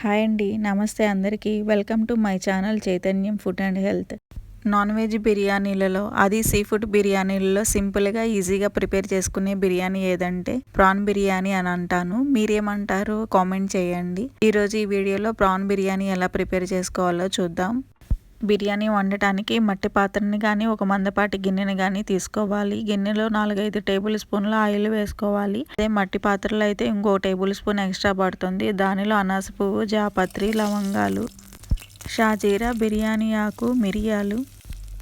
Hi అండి. నమస్తే అందరికీ. Welcome to my channel Chaitanyam food and health. Non veg బిర్యానీలలో, అది సీ ఫుడ్ బిర్యానీలలో సింపుల్గా ఈజీగా ప్రిపేర్ చేసుకునే బిర్యానీ ఏదంటే ప్రాన్ బిర్యానీ అని అంటాను. మీరేమంటారు కామెంట్ చేయండి. ఈరోజు ఈ వీడియోలో ప్రాన్ బిర్యానీ ఎలా ప్రిపేర్ చేసుకోవాలో చూద్దాం. బిర్యానీ వండటానికి మట్టి పాత్రని కానీ ఒక మందపాటి గిన్నెని కానీ తీసుకోవాలి. గిన్నెలో 4-5 టేబుల్ స్పూన్ల ఆయిల్ వేసుకోవాలి. అదే మట్టి పాత్రలో అయితే ఇంకో టేబుల్ స్పూన్ ఎక్స్ట్రా పడుతుంది. దానిలో అనాస పువ్వు, జాపత్రి, లవంగాలు, షాజీరా, బిర్యానీ ఆకు, మిరియాలు,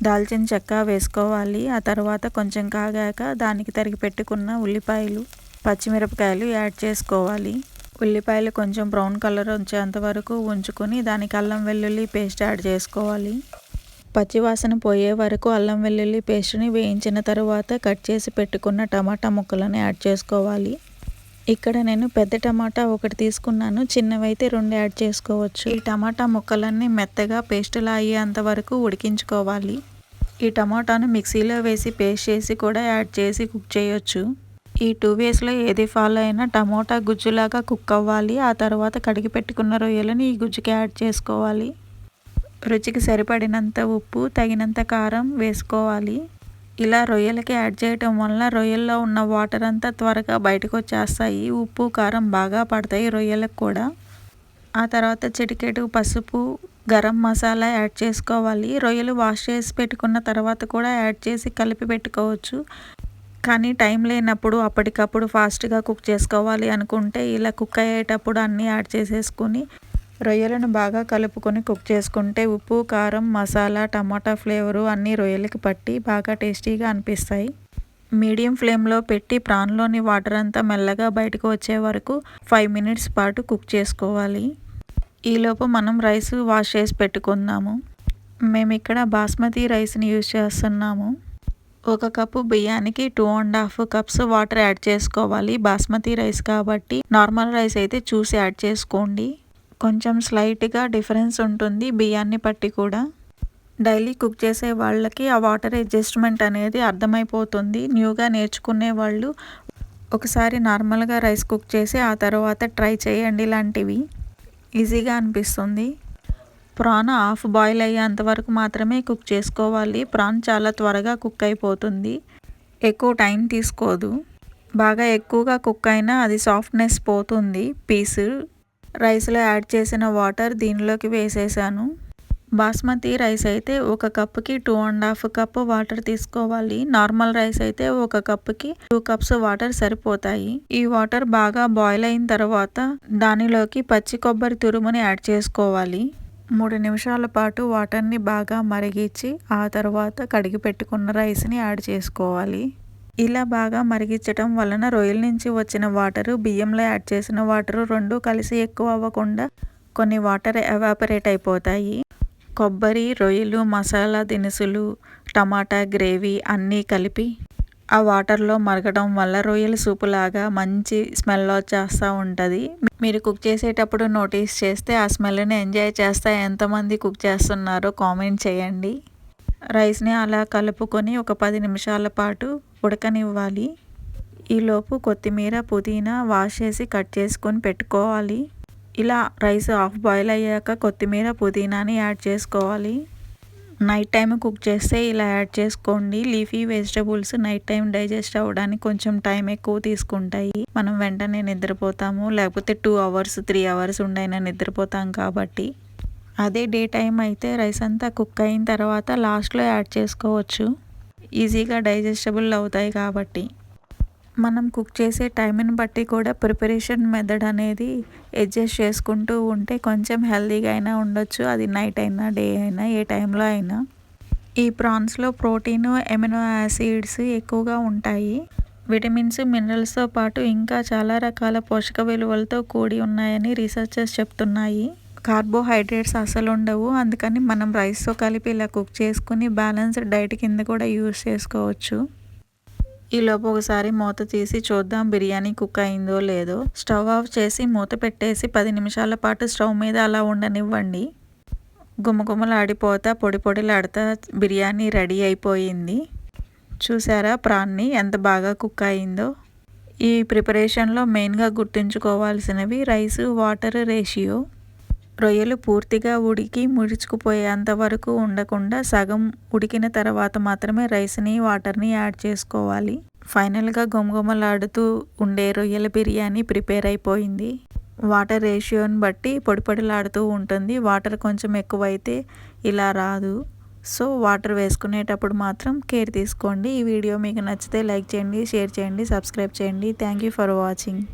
దాల్చిన చెక్క వేసుకోవాలి. ఆ తర్వాత కొంచెం కాగాక దానికి తరిగి పెట్టుకున్న ఉల్లిపాయలు, పచ్చిమిరపకాయలు యాడ్ చేసుకోవాలి. ఉల్లిపాయలు కొంచెం బ్రౌన్ కలర్ వచ్చేంత వరకు ఉంచుకొని దానికి అల్లం వెల్లుల్లి పేస్ట్ యాడ్ చేసుకోవాలి. పచ్చివాసన పోయే వరకు అల్లం వెల్లుల్లి పేస్ట్ని వేయించిన తర్వాత కట్ చేసి పెట్టుకున్న టమాటా ముక్కలను యాడ్ చేసుకోవాలి. ఇక్కడ నేను పెద్ద టమాటా ఒకటి తీసుకున్నాను, చిన్నవైతే 2 యాడ్ చేసుకోవచ్చు. ఈ టమాటా ముక్కలన్నీ మెత్తగా పేస్టులా అయ్యేంత వరకు ఉడికించుకోవాలి. ఈ టమాటాను మిక్సీలో వేసి పేస్ట్ చేసి కూడా యాడ్ చేసి కుక్ చేయొచ్చు. ఈ 2 వేస్లో ఏది ఫాలో అయినా టమోటా గుజ్జులాగా కుక్ అవ్వాలి. ఆ తర్వాత కడిగి పెట్టుకున్న రొయ్యలని ఈ గుజ్జుకి యాడ్ చేసుకోవాలి. రుచికి సరిపడినంత ఉప్పు, తగినంత కారం వేసుకోవాలి. ఇలా రొయ్యలకి యాడ్ చేయటం వల్ల రొయ్యల్లో ఉన్న వాటర్ అంతా త్వరగా బయటకు వచ్చేస్తాయి. ఉప్పు, కారం బాగా పడతాయి రొయ్యలకు కూడా. ఆ తర్వాత చిటికెడు పసుపు, గరం మసాలా యాడ్ చేసుకోవాలి. రొయ్యలు వాష్ చేసి పెట్టుకున్న తర్వాత కూడా యాడ్ చేసి కలిపి పెట్టుకోవచ్చు. కానీ టైం లేనప్పుడు అప్పటికప్పుడు ఫాస్ట్గా కుక్ చేసుకోవాలి అనుకుంటే ఇలా కుక్ అయ్యేటప్పుడు అన్నీ యాడ్ చేసేసుకుని రొయ్యలను బాగా కలుపుకొని కుక్ చేసుకుంటే ఉప్పు, కారం, మసాలా, టమాటా ఫ్లేవరు అన్నీ రొయ్యలకి పట్టి బాగా టేస్టీగా అనిపిస్తాయి. మీడియం ఫ్లేమ్లో పెట్టి ప్రాన్లోని వాటర్ అంతా మెల్లగా బయటకు వచ్చే వరకు 5 మినిట్స్ పాటు కుక్ చేసుకోవాలి. ఈలోపు మనం రైస్ వాష్ చేసి పెట్టుకుందాము. మేము ఇక్కడ బాస్మతి రైస్ని యూజ్ చేస్తున్నాము. 1 కప్పు బియ్యానికి 2.5 కప్స్ వాటర్ యాడ్ చేసుకోవాలి. బాస్మతి రైస్ కాబట్టి నార్మల్ రైస్ అయితే చూసి యాడ్ చేసుకోండి. కొంచెం స్లైట్గా డిఫరెన్స్ ఉంటుంది బియ్యాన్ని బట్టి కూడా. డైలీ కుక్ చేసే వాళ్ళకి ఆ వాటర్ అడ్జస్ట్మెంట్ అనేది అర్థమైపోతుంది. న్యూగా నేర్చుకునే వాళ్ళు ఒకసారి నార్మల్గా రైస్ కుక్ చేసి ఆ తర్వాత ట్రై చేయండి. ఇలాంటివి ఈజీగా అనిపిస్తుంది. ప్రాన్ హాఫ్ బాయిల్ అయ్యేంత వరకు మాత్రమే కుక్ చేసుకోవాలి. ప్రాన్ చాలా త్వరగా కుక్ అయిపోతుంది, ఎక్కువ టైం తీసుకోదు. బాగా ఎక్కువగా కుక్ అయినా అది సాఫ్ట్నెస్ పోతుంది పీసు. రైస్లో యాడ్ చేసిన వాటర్ దీనిలోకి వేసేసాను. బాస్మతి రైస్ అయితే 1 కప్పుకి 2.5 కప్పు వాటర్ తీసుకోవాలి. నార్మల్ రైస్ అయితే 1 కప్పుకి 2 కప్స్ వాటర్ సరిపోతాయి. ఈ వాటర్ బాగా బాయిల్ అయిన తర్వాత దానిలోకి పచ్చి కొబ్బరి తురుముని యాడ్ చేసుకోవాలి. 3 నిమిషాల పాటు వాటర్ని బాగా మరిగించి ఆ తర్వాత కడిగి పెట్టుకున్న రైస్ని యాడ్ చేసుకోవాలి. ఇలా బాగా మరిగించటం వలన రొయ్యల నుంచి వచ్చిన వాటరు, బియ్యంలో యాడ్ చేసిన వాటరు 2 కలిసి ఎక్కువ అవ్వకుండా కొన్ని వాటర్ ఎవాపరేట్ అయిపోతాయి. కొబ్బరి, రొయ్యలు, మసాలా దినుసులు, టమాటా గ్రేవీ అన్నీ కలిపి ఆ వాటర్లో మరగడం వల్ల రొయ్యల సూపు లాగా మంచి స్మెల్ వచ్చేస్తూ ఉంటుంది. మీరు కుక్ చేసేటప్పుడు నోటీస్ చేస్తే ఆ స్మెల్ని ఎంజాయ్ చేస్తా ఎంతమంది కుక్ చేస్తున్నారో కామెంట్ చేయండి. రైస్ని అలా కలుపుకొని ఒక 10 నిమిషాల పాటు ఉడకనివ్వాలి. ఈలోపు కొత్తిమీర, పుదీనా వాష్ చేసి కట్ చేసుకొని పెట్టుకోవాలి. ఇలా రైస్ హాఫ్ బాయిల్ అయ్యాక కొత్తిమీర, పుదీనాని యాడ్ చేసుకోవాలి. నైట్ టైం కుక్ చేస్తే ఇలా యాడ్ చేసుకోండి. Leafy vegetables night time digest అవ్వడానికి కొంచెం టైం ఎక్కువ తీసుకుంటాయి. మనం వెంటనే నిద్రపోతాము, లేకపోతే 2 అవర్స్ 3 అవర్స్ ఉండైనా నిద్రపోతాం కాబట్టి. అదే డే టైం అయితే రైస్ అంతా కుక్ అయిన తర్వాత లాస్ట్లో యాడ్ చేసుకోవచ్చు. ఈజీగా డైజెస్టబుల్ అవుతాయి కాబట్టి. మనం కుక్ చేసే టైంని బట్టి కూడా ప్రిపరేషన్ మెథడ్ అనేది అడ్జస్ట్ చేసుకుంటూ ఉంటే కొంచెం హెల్తీగా అయినా ఉండొచ్చు. అది నైట్ అయినా, డే అయినా, ఏ టైంలో అయినా. ఈ ప్రాన్స్లో ప్రోటీన్, ఎమినో యాసిడ్స్ ఎక్కువగా ఉంటాయి. విటమిన్స్, మినరల్స్తో పాటు ఇంకా చాలా రకాల పోషక విలువలతో కూడి ఉన్నాయని రీసెర్చర్స్ చెప్తున్నాయి. కార్బోహైడ్రేట్స్ అసలు ఉండవు. అందుకని మనం రైస్తో కలిపి ఇలా కుక్ చేసుకుని బ్యాలెన్స్డ్ డైట్ కింద కూడా యూస్ చేసుకోవచ్చు. ఈలోపు ఒకసారి మూత తీసి చూద్దాం బిర్యానీ కుక్ అయిందో లేదో. స్టవ్ ఆఫ్ చేసి మూత పెట్టేసి 10 నిమిషాల పాటు స్టవ్ మీద అలా ఉండనివ్వండి. గుమగుమలాడిపోతా, పొడి పొడిలాడుతా బిర్యానీ రెడీ అయిపోయింది. చూసారా ప్రాన్ని ఎంత బాగా కుక్ అయిందో. ఈ ప్రిపరేషన్లో మెయిన్గా గుర్తుంచుకోవాల్సినవి రైస్ వాటర్ రేషియో. రొయ్యలు పూర్తిగా ఉడికి ముడుచుకుపోయేంత వరకు ఉండకుండా సగం ఉడికిన తర్వాత మాత్రమే రైస్ని వాటర్ని యాడ్ చేసుకోవాలి. ఫైనల్గా గుమగుమలాడుతూ ఉండే రొయ్యల బిర్యానీ ప్రిపేర్ అయిపోయింది. వాటర్ రేషియోని బట్టి పొడిలాడుతూ ఉంటుంది. వాటర్ కొంచెం ఎక్కువైతే ఇలా రాదు. సో వాటర్ వేసుకునేటప్పుడు మాత్రం కేర్ తీసుకోండి. ఈ వీడియో మీకు నచ్చితే లైక్ చేయండి, షేర్ చేయండి, సబ్స్క్రైబ్ చేయండి. Thank you for watching.